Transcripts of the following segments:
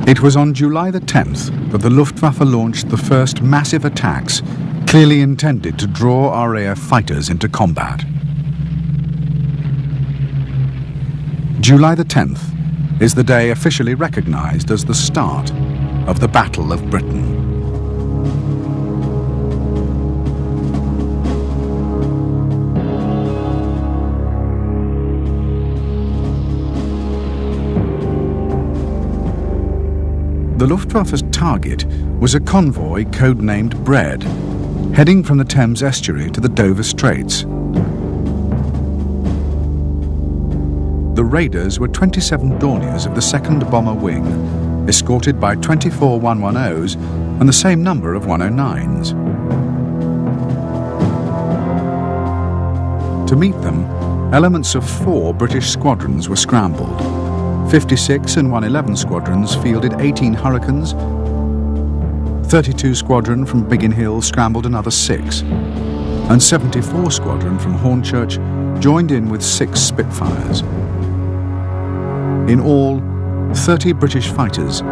It was on July the 10th that the Luftwaffe launched the first massive attacks clearly intended to draw RAF fighters into combat. July the 10th is the day officially recognized as the start of the Battle of Britain. The Luftwaffe's target was a convoy codenamed Bread, heading from the Thames estuary to the Dover Straits. The raiders were 27 Dorniers of the 2nd Bomber Wing, escorted by 24 110s and the same number of 109s. To meet them, elements of 4 British squadrons were scrambled. 56 and 111 squadrons fielded 18 Hurricanes. 32 Squadron from Biggin Hill scrambled another 6. And 74 Squadron from Hornchurch joined in with 6 Spitfires. In all, 30 British fighters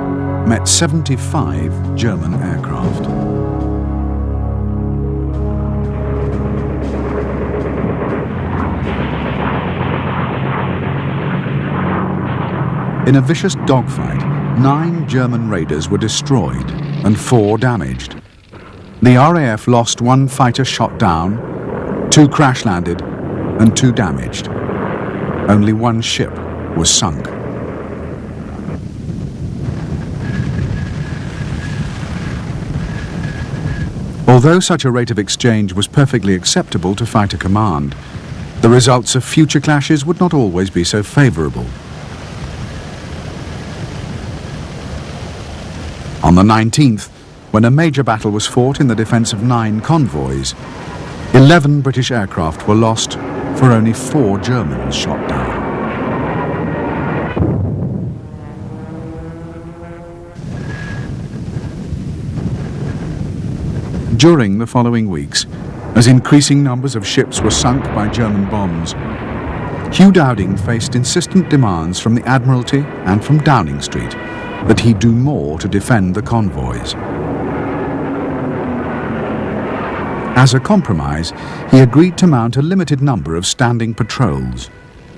met 75 German aircraft. In a vicious dogfight, 9 German raiders were destroyed and 4 damaged. The RAF lost 1 fighter shot down, 2 crash-landed and 2 damaged. Only 1 ship was sunk. Although such a rate of exchange was perfectly acceptable to fighter command, the results of future clashes would not always be so favourable. On the 19th, when a major battle was fought in the defence of 9 convoys, 11 British aircraft were lost for only 4 Germans shot down. During the following weeks, as increasing numbers of ships were sunk by German bombs, Hugh Dowding faced insistent demands from the Admiralty and from Downing Street that he do more to defend the convoys. As a compromise, he agreed to mount a limited number of standing patrols,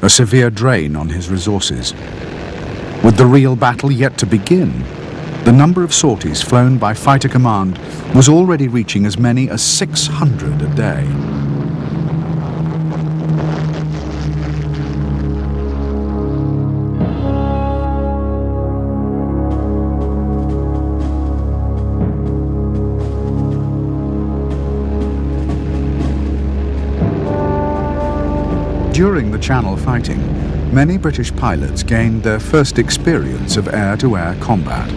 a severe drain on his resources. With the real battle yet to begin, the number of sorties flown by fighter command was already reaching as many as 600 a day. During the Channel fighting, many British pilots gained their first experience of air-to-air combat.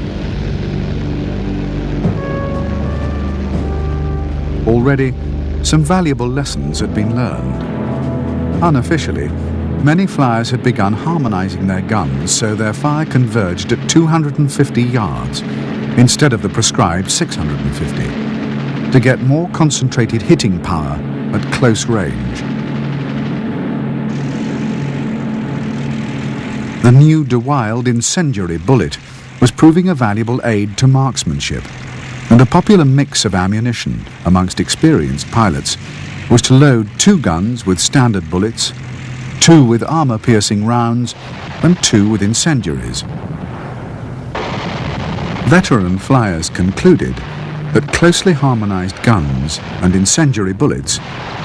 Already, some valuable lessons had been learned. Unofficially, many flyers had begun harmonizing their guns so their fire converged at 250 yards instead of the prescribed 650, to get more concentrated hitting power at close range. The new De Wilde incendiary bullet was proving a valuable aid to marksmanship, and a popular mix of ammunition amongst experienced pilots was to load 2 guns with standard bullets, 2 with armour-piercing rounds, and 2 with incendiaries. Veteran flyers concluded that closely harmonised guns and incendiary bullets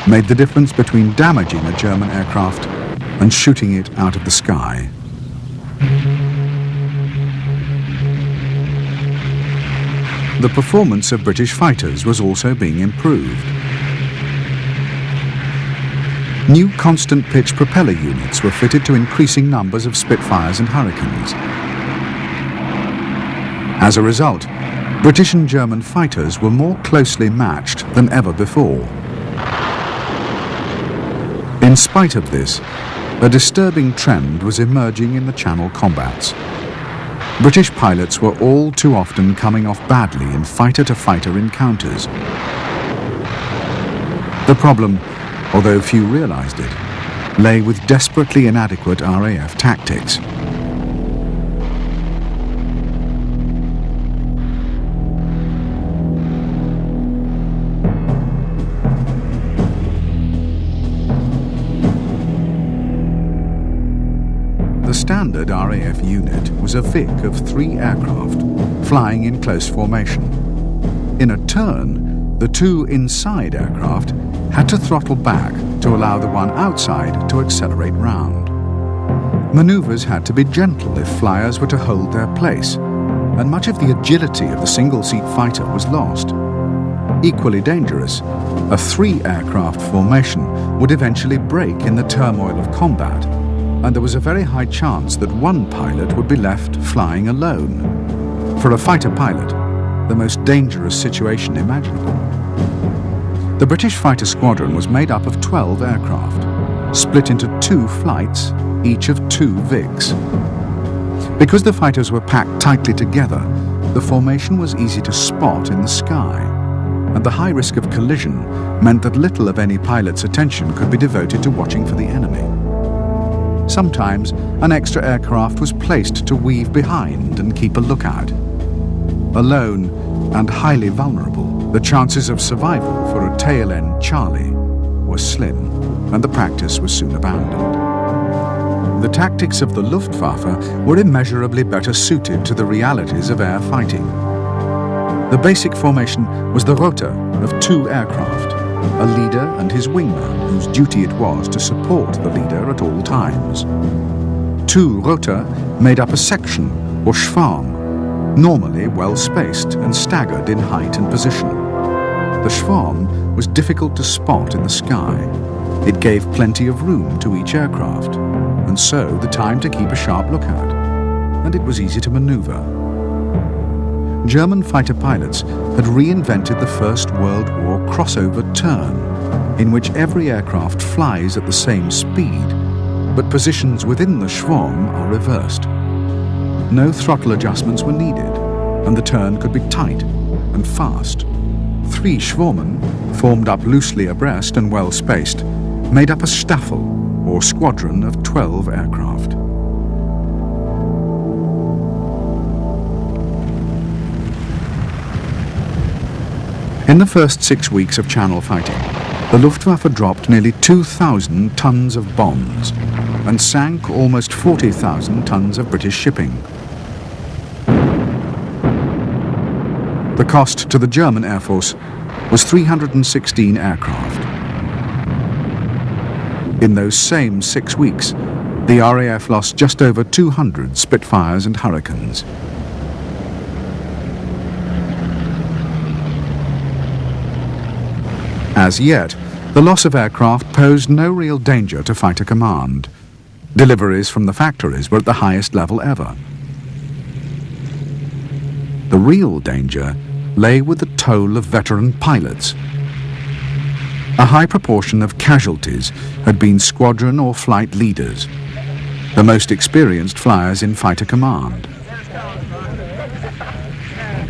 made the difference between damaging a German aircraft and shooting it out of the sky. The performance of British fighters was also being improved. New constant pitch propeller units were fitted to increasing numbers of Spitfires and Hurricanes. As a result, British and German fighters were more closely matched than ever before. In spite of this, a disturbing trend was emerging in the Channel combats. British pilots were all too often coming off badly in fighter-to-fighter encounters. The problem, although few realised it, lay with desperately inadequate RAF tactics. standard RAF unit was a Vic of 3 aircraft, flying in close formation. In a turn, the 2 inside aircraft had to throttle back to allow the one outside to accelerate round. Manoeuvres had to be gentle if flyers were to hold their place, and much of the agility of the single-seat fighter was lost. Equally dangerous, a 3-aircraft formation would eventually break in the turmoil of combat, and there was a very high chance that one pilot would be left flying alone. For a fighter pilot, the most dangerous situation imaginable. The British fighter squadron was made up of 12 aircraft, split into 2 flights, each of 2 Vics. Because the fighters were packed tightly together, the formation was easy to spot in the sky, and the high risk of collision meant that little of any pilot's attention could be devoted to watching for the enemy. Sometimes an extra aircraft was placed to weave behind and keep a lookout. Alone and highly vulnerable, the chances of survival for a tail-end Charlie were slim, and the practice was soon abandoned. The tactics of the Luftwaffe were immeasurably better suited to the realities of air fighting. The basic formation was the rota of 2 aircraft, a leader and his wingman whose duty it was to support the leader at all times. 2 rota made up a section, or schwarm, normally well spaced and staggered in height and position. The schwarm was difficult to spot in the sky. It gave plenty of room to each aircraft, and so the time to keep a sharp lookout, and it was easy to maneuver. German fighter pilots had reinvented the First World War crossover turn, in which every aircraft flies at the same speed, but positions within the schwarm are reversed. No throttle adjustments were needed, and the turn could be tight and fast. 3 schwarmen, formed up loosely abreast and well spaced, made up a Staffel, or squadron of 12 aircraft. In the first 6 weeks of Channel fighting, the Luftwaffe dropped nearly 2,000 tons of bombs and sank almost 40,000 tons of British shipping. The cost to the German Air Force was 316 aircraft. In those same 6 weeks, the RAF lost just over 200 Spitfires and Hurricanes. As yet, the loss of aircraft posed no real danger to fighter command. Deliveries from the factories were at the highest level ever. The real danger lay with the toll of veteran pilots. A high proportion of casualties had been squadron or flight leaders, the most experienced flyers in fighter command.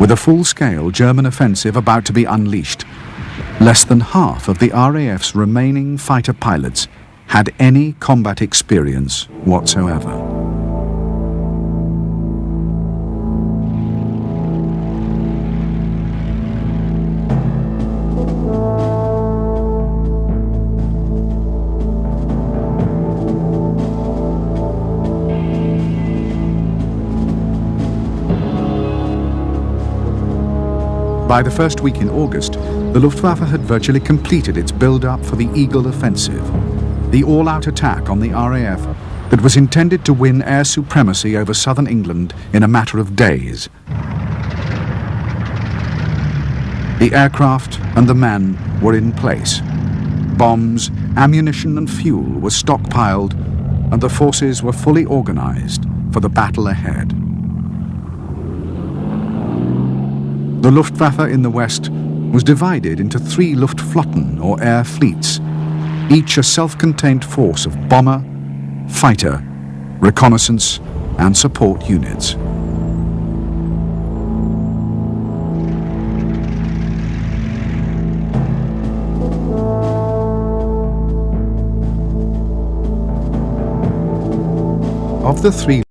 With a full-scale German offensive about to be unleashed, less than half of the RAF's remaining fighter pilots had any combat experience whatsoever. By the first week in August, the Luftwaffe had virtually completed its build-up for the Eagle Offensive, the all-out attack on the RAF that was intended to win air supremacy over southern England in a matter of days. The aircraft and the men were in place. Bombs, ammunition and fuel were stockpiled, and the forces were fully organized for the battle ahead. The Luftwaffe in the west was divided into 3 Luftflotten, or air fleets, each a self-contained force of bomber, fighter, reconnaissance and support units. Of the 3